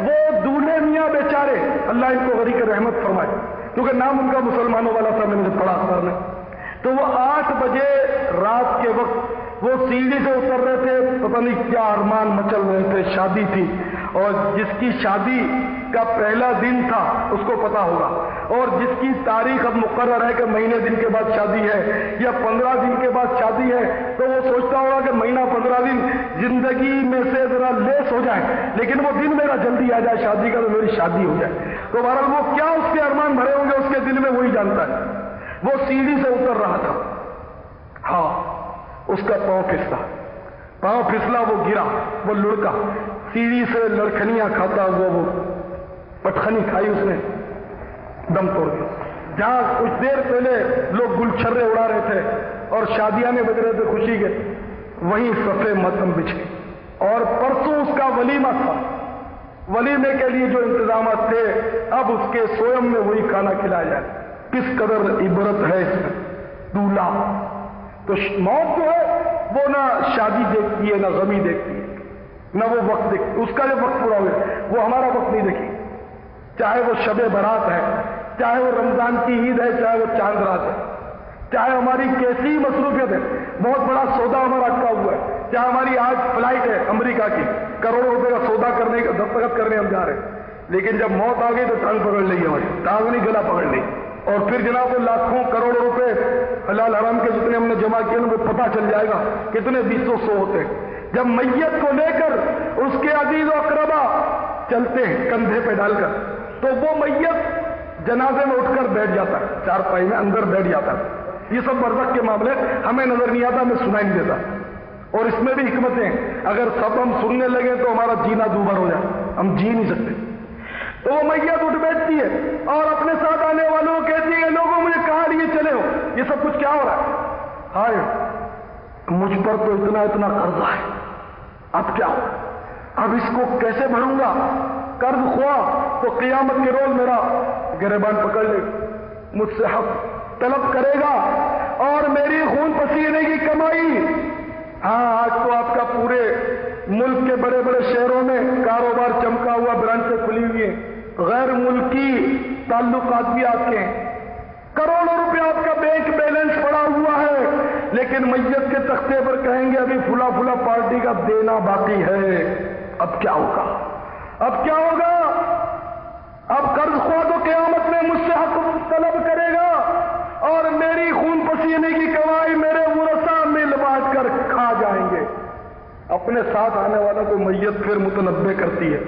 وہ دولہے میاں بیچارے، اللہ ان کو غریق رحمت فرمائے، کیونکہ نام ان کا مسلمانوں والا تھا، میں نے پڑھا اخبار میں، تو وہ 8 بجے رات کے وقت وہ سیڑھی سے اتر رہے تھے، پتہ نہیں کیا ارمان مچل رہے تھے، شادی تھی، اور جس کی شادی کا پہلا دن تھا اس کو پتا ہوگا، اور جس کی تاریخ اب مقرر ہے کہ مہینے دن کے بعد شادی ہے یا 15 دن کے بعد شادی ہے، تو وہ سوچتا ہوگا کہ مہینہ 15 دن زندگی میں سے ذرا لیس ہو جائے، لیکن وہ دن میرا جلدی آ جائے شادی کا، تو میری شادی ہو جائے۔ تو بہرحال وہ کیا اس کے ارمان بھرے ہوں گے اس کے دل میں وہی جانتا ہے۔ وہ سیڑھی سے اتر رہا تھا، ہاں اس کا پاؤں پھسلا، وہ گرا، وہ لڑکا، سیڑھی سے لڑکھنیاں کھاتا ہوا وہ پٹخنی کھائی، اس نے دم توڑ دیا۔ جہاں کچھ دیر پہلے لوگ گلچھرے اڑا رہے تھے اور شادیانے بج رہے تھے خوشی کے، وہیں صفے ماتم بچھے، اور پرسوں اس کا ولیمہ تھا، ولیمے کے لیے جو انتظامات تھے اب اس کے سویم میں وہی کھانا کھلایا جائے۔ کس قدر عبرت ہے اس میں دولہا۔ تو موت جو ہے وہ نہ شادی دیکھتی ہے، نہ غمی دیکھتی ہے، نہ وہ وقت دیکھتی، اس کا جو وقت پورا ہوئے وہ ہمارا وقت نہیں دیکھی، چاہے وہ شب برات ہے، چاہے وہ رمضان کی عید ہے، چاہے وہ چاند رات ہے، چاہے ہماری کیسی مصروفیت ہے، بہت بڑا سودا ہمارا اٹکا ہوا ہے، چاہے ہماری آج فلائٹ ہے امریکہ کی، کروڑوں روپے کا سودا کرنے دستخط کرنے ہم جا رہے ہیں، لیکن جب موت آ گئی تو ٹانگ پکڑ لی ہماری، ٹانگ نہیں گلا پکڑ لی، اور پھر جناب وہ لاکھوں کروڑوں روپے حلال حرام کے جتنے ہم نے جمع کیے وہ پتہ چل جائے گا کتنے 200 ہوتے ہیں۔ جب میت کو لے کر اس کے عزیز و اقربا چلتے ہیں کندھے پہ ڈال کر، تو وہ میت جنازے میں اٹھ کر بیٹھ جاتا ہے، چارپائی میں اندر بیٹھ جاتا ہے۔ یہ سب برزخ کے معاملے ہمیں نظر نہیں آتا، ہمیں سنائی نہیں دیتا، اور اس میں بھی حکمتیں ہیں، اگر سب ہم سننے لگے تو ہمارا جینا دوبھر ہو جائے، ہم جی نہیں سکتے۔ تو وہ میت اٹھ بیٹھتی ہے اور اپنے ساتھ آنے والوں کو کہتی ہے لوگوں مجھے کہاں لیے چلے ہو، یہ سب کچھ کیا ہو رہا ہے؟ ہائے مجھ پر تو اتنا قرضہ ہے، اب کیا ہو، اب اس کو کیسے بھروں گا؟ قرض خواہ تو قیامت کے روز میرا گریبان پکڑ لے، مجھ سے حق طلب کرے گا اور میری خون پسینے کی کمائی۔ ہاں آج تو آپ کا پورے ملک کے بڑے بڑے شہروں میں کاروبار چمکا ہوا، برانچیں کھلی ہوئی ہیں، غیر ملکی تعلقات بھی آپ کے ہیں، کروڑوں روپے آپ کا بینک بیلنس پڑا ہوا ہے، لیکن میت کے تختے پر کہیں گے ابھی فلا فلا پارٹی کا دینا باقی ہے۔ اب کیا ہوگا؟ اب کیا ہوگا؟ اب قرض خواہ تو قیامت میں مجھ سے حق طلب کرے گا اور میری خون پسینے کی کمائی میرے ورثاء مل بانٹ کر کھا جائیں گے۔ اپنے ساتھ آنے والا کو میت پھر متنبع کرتی ہے،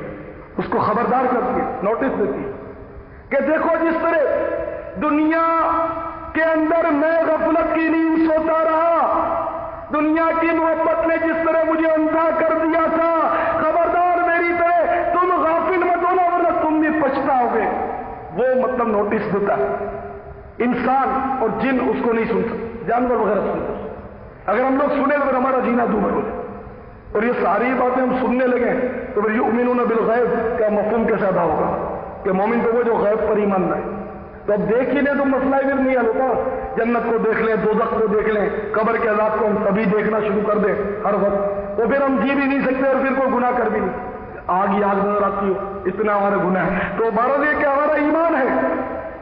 اس کو خبردار کرتی ہے، نوٹس دیتی ہے کہ دیکھو جس طرح دنیا کے اندر میں غفلت کی نیند سوتا رہا، دنیا کی محبت نے جس طرح مجھے اندھا کر دیا تھا، خبردار میری طرح تم غافل مت ہونا ورنہ تم بھی پچھتاؤ گے۔ وہ مطلب نوٹس دیتا ہے۔ انسان اور جن اس کو نہیں سن سکتے، جانور وغیرہ سنتے، اگر ہم لوگ سنیں تو ہمارا جینا دوبھر ہو جائے، اور یہ ساری باتیں ہم سننے لگیں تو پھر یؤمنون بالغیب کا مفہوم کیسے ادا ہوگا کہ مومن تو وہ جو غیب پر ایمان لائے۔ تو اب دیکھ ہی لیں تو مسئلہ ہی نہیں حل ہوتا، جنت کو دیکھ لیں، دوزخ کو دیکھ لیں، قبر کے عذاب کو ہم تبھی دیکھنا شروع کر دیں ہر وقت، تو پھر ہم جی بھی نہیں سکتے اور پھر کوئی گناہ کر بھی نہیں، آگ ہی آگ نظر آتی ہو، اتنا ہمارا گناہ ہے۔ تو بہرحال یہ کہ ہمارا ایمان ہے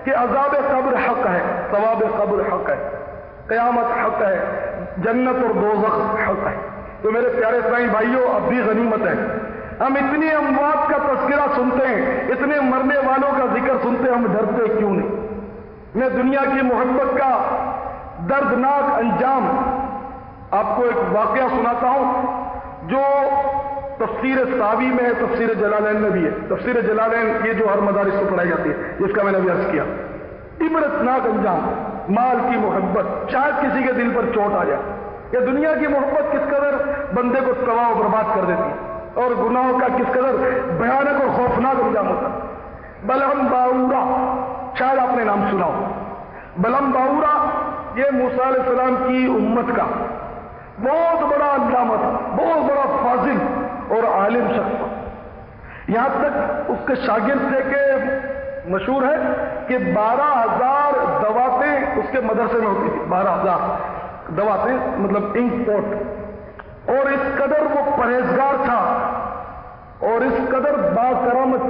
کہ عذاب قبر حق ہے، ثواب قبر حق ہے، قیامت حق ہے، جنت اور دوزخ حق ہے۔ تو میرے پیارے اسلامی بھائیوں اب بھی غنیمت ہے، ہم اتنی اموات کا تذکرہ سنتے ہیں، اتنے مرنے والوں کا ذکر سنتے ہیں، ہم ڈرتے کیوں نہیں؟ میں دنیا کی محبت کا دردناک انجام آپ کو ایک واقعہ سناتا ہوں جو تفسیر ساوی میں ہے، تفسیر جلالین میں بھی ہے۔ تفسیر جلالین یہ جو ہر مدارس کو پڑھائی جاتی ہے، جس کا میں نے ابھی عرض کیا، عبرتناک انجام، مال کی محبت، شاید کسی کے دل پر چوٹ آ جائے کہ دنیا کی محبت کس قدر بندے کو تباہ و برباد کر دیتی ہے اور گناہوں کا کس قدر بھیانک اور خوفناک انجام ہوتا ہے۔ بلہم باورا، شاید آپ نے نام سنا ہو، بلہم باورا یہ موسیٰ علیہ السلام کی امت کا بہت بڑا علامہ تھا، بہت بڑا فاضل اور عالم شخص تھا، یہاں تک اس کے شاگرد تھے کہ مشہور ہے کہ 12,000 دواتیں اس کے مدرسے میں ہوتی تھی، 12,000 دواتیں مطلب انک پوٹ، اور اس قدر وہ پرہیزگار تھا اور اس قدر باکرامت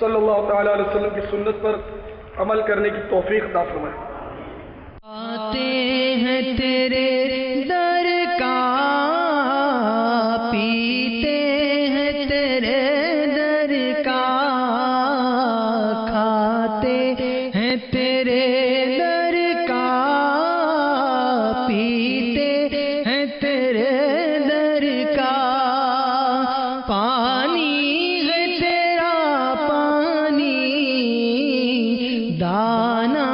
صلی اللہ تعالی علیہ وسلم کی سنت پر عمل کرنے کی توفیق عطا فرمائے۔ آتے ہیں تیرے در کا، پیتے ہیں تیرے در کا، کھاتے ہیں تیرے در کا، پیتے ہیں تیرے در کا، پانی ہے تیرا پانی، دانا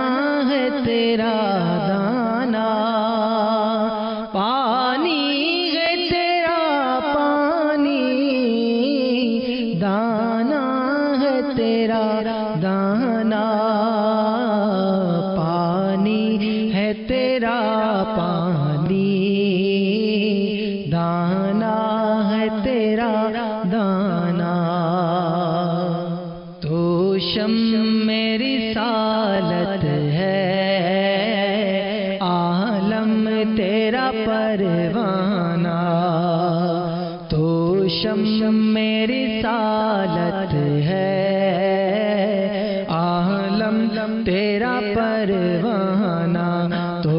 ہے تیرا دانا، پانی ہے تیرا پانی، دانا ہے تیرا دانا، پانی ہے تیرا پانی، دانا ہے تیرا دانا، تو شمع رسالت ہے، عالم تیرا پروانہ، تو شمع رسالت ہے، عالم تیرا پروانہ، تو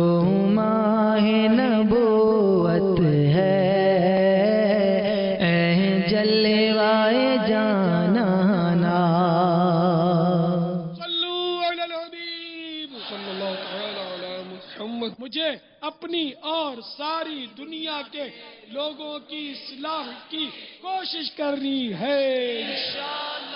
ماہ نبوت ہے، اے جلوائے جانانا۔ صلو علی الحبیب صلی اللہ تعالی علی محمد۔ مجھے اپنی اور ساری دنیا کے لوگوں کی اصلاح کی کوشش کرنی ہے انشاءاللہ۔